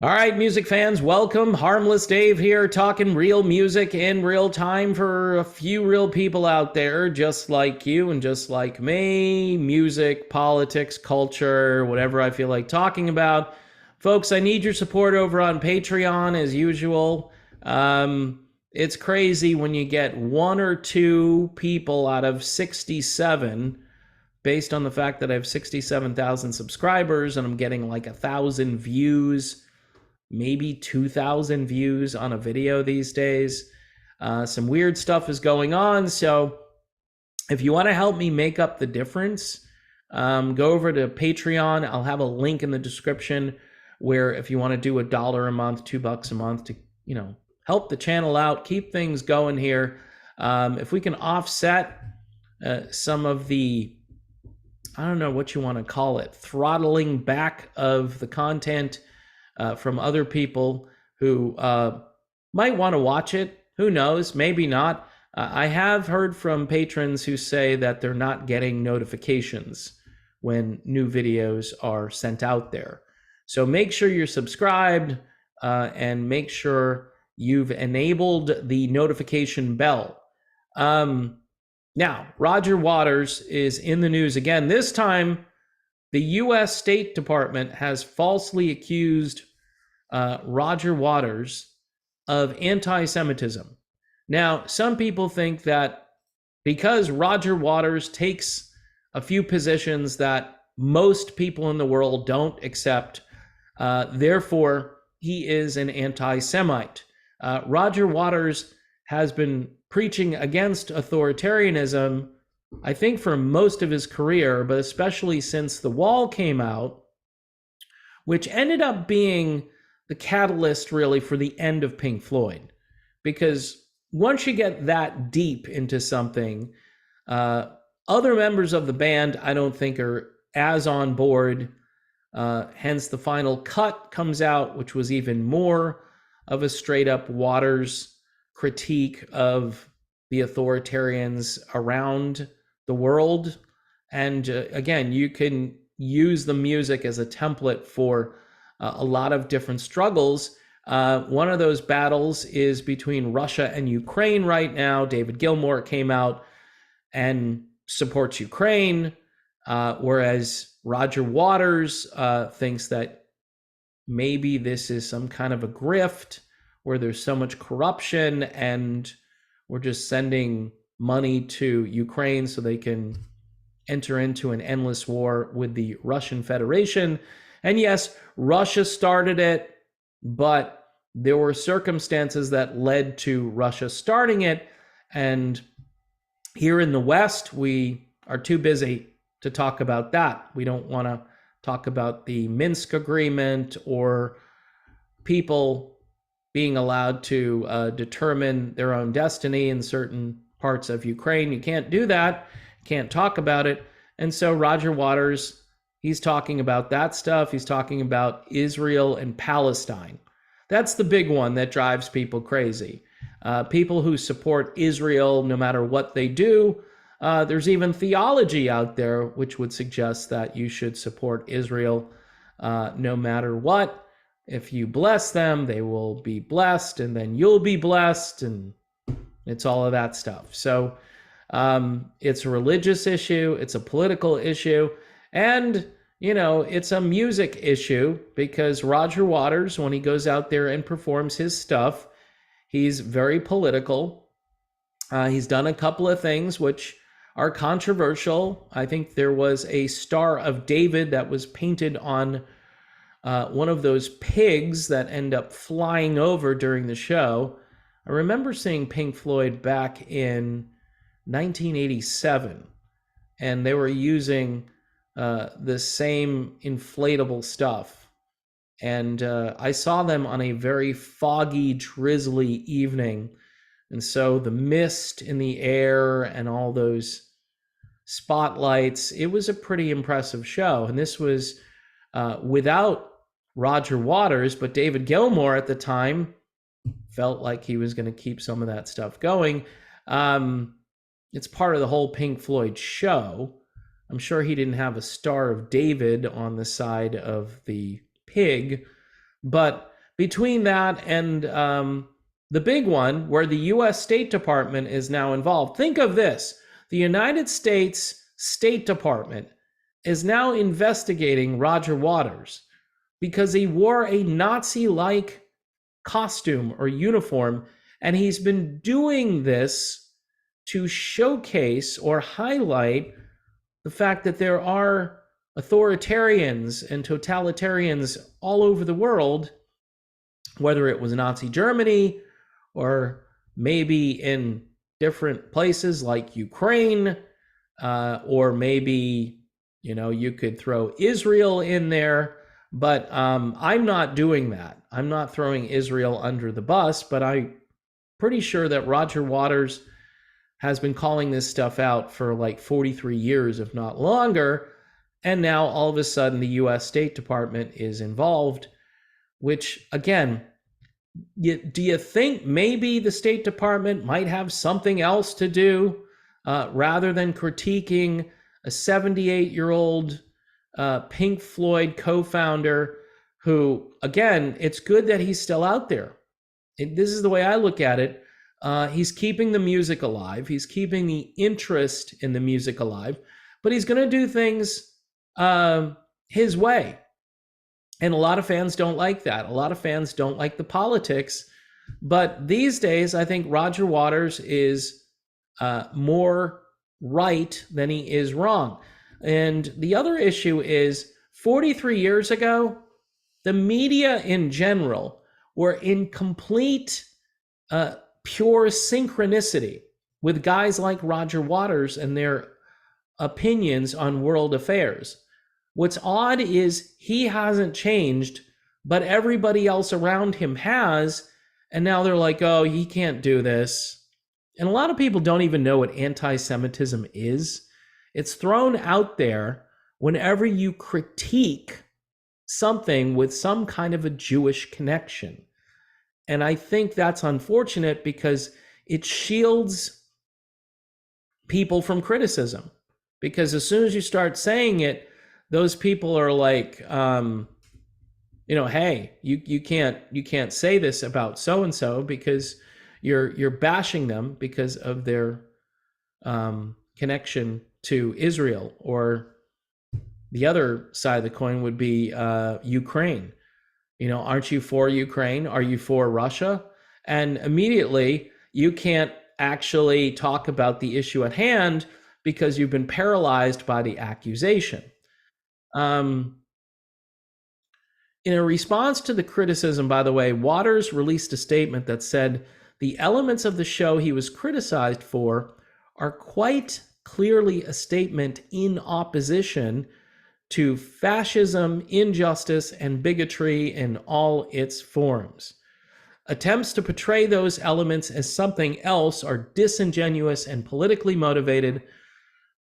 All right, music fans, welcome. Harmless Dave here, talking real music in real time for a few real people out there, just like you and just like me. Music, politics, culture, whatever I feel like talking about. Folks, I need your support over on Patreon as usual. It's crazy when you get one or two people out of 67 based on the fact that I have 67,000 subscribers and I'm getting like 1,000 views, maybe 2,000 views on a video these days. Some weird stuff is going on. So if you want to help me make up the difference, go over to Patreon. I'll have a link in the description where if you want to do $1 a month, $2 a month to, help the channel out, keep things going here. If we can offset some of the, I don't know what you want to call it, throttling back of the content from other people who might want to watch it. Who knows? Maybe not. I have heard from patrons who say that they're not getting notifications when new videos are sent out there. So make sure you're subscribed and make sure you've enabled the notification bell. Now, Roger Waters is in the news again. This time, the U.S. State Department has falsely accused Roger Waters of anti-Semitism. Now, some people think that because Roger Waters takes a few positions that most people in the world don't accept, therefore he is an anti-Semite. Roger Waters has been preaching against authoritarianism, I think, for most of his career, but especially since The Wall came out, which ended up being the catalyst really for the end of Pink Floyd. Because once you get that deep into something, other members of the band, I don't think, are as on board. Hence, the final cut comes out, which was even more of a straight up Waters critique of the authoritarians around the world. And again, you can use the music as a template for a lot of different struggles. One of those battles is between Russia and Ukraine right now. David Gilmour came out and supports Ukraine, whereas Roger Waters thinks that maybe this is some kind of a grift where there's so much corruption and we're just sending money to Ukraine so they can enter into an endless war with the Russian Federation. And yes, Russia started it, but there were circumstances that led to Russia starting it. And here in the West, we are too busy to talk about that. We don't want to talk about the Minsk agreement or people being allowed to determine their own destiny in certain parts of Ukraine. You can't do that. Can't talk about it. And so Roger Waters, he's talking about that stuff. He's talking about Israel and Palestine. That's the big one that drives people crazy. People who support Israel, no matter what they do, there's even theology out there which would suggest that you should support Israel no matter what. If you bless them, they will be blessed, and then you'll be blessed, and it's all of that stuff. So it's a religious issue, it's a political issue, and it's a music issue because Roger Waters, when he goes out there and performs his stuff, he's very political. He's done a couple of things which are controversial. I think there was a Star of David that was painted on one of those pigs that end up flying over during the show. I remember seeing Pink Floyd back in 1987, and they were using the same inflatable stuff. And I saw them on a very foggy, drizzly evening. And so the mist in the air and all those spotlights, it was a pretty impressive show. And this was without Roger Waters, but David Gilmour at the time felt like he was going to keep some of that stuff going. It's part of the whole Pink Floyd show. I'm sure he didn't have a Star of David on the side of the pig, but between that and the big one, where the U.S. State Department is now involved. Think of this: the United States State Department is now investigating Roger Waters because he wore a Nazi-like costume or uniform, and he's been doing this to showcase or highlight the fact that there are authoritarians and totalitarians all over the world, whether it was Nazi Germany or maybe in different places like Ukraine, or maybe, you could throw Israel in there. But I'm not doing that. I'm not throwing Israel under the bus, but I'm pretty sure that Roger Waters has been calling this stuff out for like 43 years, if not longer. And now all of a sudden the US State Department is involved, which, again, do you think maybe the State Department might have something else to do rather than critiquing a 78-year-old Pink Floyd co-founder who, again, it's good that he's still out there. This is the way I look at it. He's keeping the music alive. He's keeping the interest in the music alive, but he's going to do things his way. And a lot of fans don't like that. A lot of fans don't like the politics. But these days, I think Roger Waters is more right than he is wrong. And the other issue is 43 years ago, the media in general were in complete, pure synchronicity with guys like Roger Waters and their opinions on world affairs. What's odd is he hasn't changed, but everybody else around him has. And now they're like, oh, he can't do this. And a lot of people don't even know what anti-Semitism is. It's thrown out there whenever you critique something with some kind of a Jewish connection. And I think that's unfortunate because it shields people from criticism. Because as soon as you start saying it, those people are like, hey, you can't say this about so and so because you're bashing them because of their connection to Israel. Or the other side of the coin would be Ukraine. Aren't you for Ukraine? Are you for Russia? And immediately you can't actually talk about the issue at hand because you've been paralyzed by the accusation. In a response to the criticism, by the way, Waters released a statement that said the elements of the show he was criticized for are quite clearly a statement in opposition to fascism, injustice, and bigotry in all its forms. Attempts to portray those elements as something else are disingenuous and politically motivated.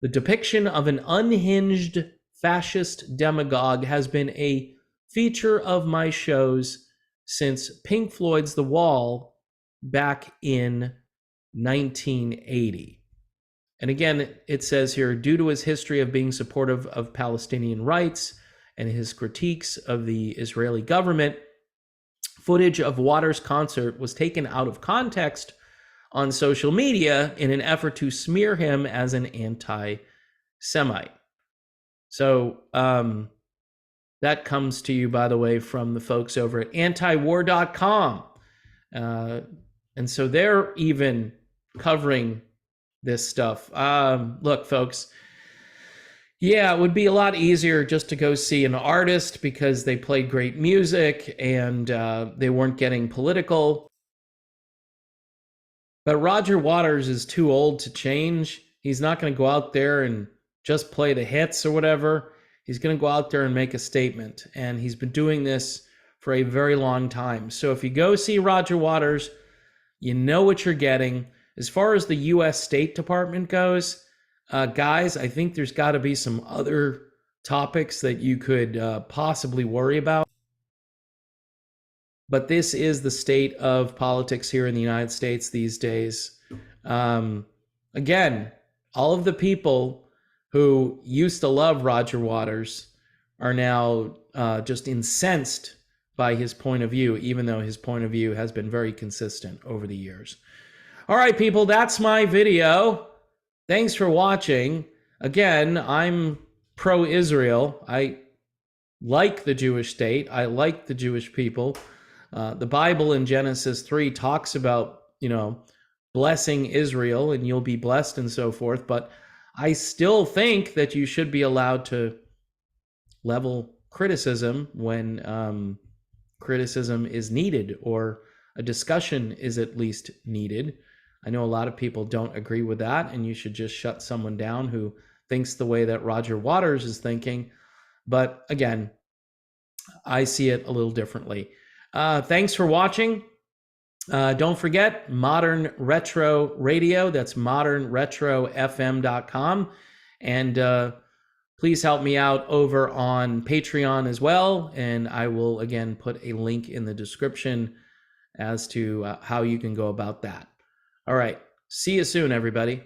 The depiction of an unhinged fascist demagogue has been a feature of my shows since Pink Floyd's The Wall back in 1980. And again, it says here, due to his history of being supportive of Palestinian rights and his critiques of the Israeli government, footage of Waters' concert was taken out of context on social media in an effort to smear him as an anti-Semite. So that comes to you, by the way, from the folks over at antiwar.com. And so they're even covering this stuff. Look, folks, yeah, it would be a lot easier just to go see an artist because they played great music and they weren't getting political. But Roger Waters is too old to change. He's not going to go out there and just play the hits or whatever. He's going to go out there and make a statement. And he's been doing this for a very long time. So if you go see Roger Waters, you know what you're getting. As far as the U.S. State Department goes, guys, I think there's got to be some other topics that you could possibly worry about. But this is the state of politics here in the United States these days. Again, all of the people who used to love Roger Waters are now just incensed by his point of view, even though his point of view has been very consistent over the years. All right, people, that's my video. Thanks for watching. Again, I'm pro-Israel. I like the Jewish state. I like the Jewish people. The Bible in Genesis 3 talks about, blessing Israel and you'll be blessed and so forth. But I still think that you should be allowed to level criticism when criticism is needed, or a discussion is at least needed. I know a lot of people don't agree with that, and you should just shut someone down who thinks the way that Roger Waters is thinking. But again, I see it a little differently. Thanks for watching. Don't forget Modern Retro Radio. That's modernretrofm.com. And please help me out over on Patreon as well. And I will, again, put a link in the description as to how you can go about that. All right. See you soon, everybody.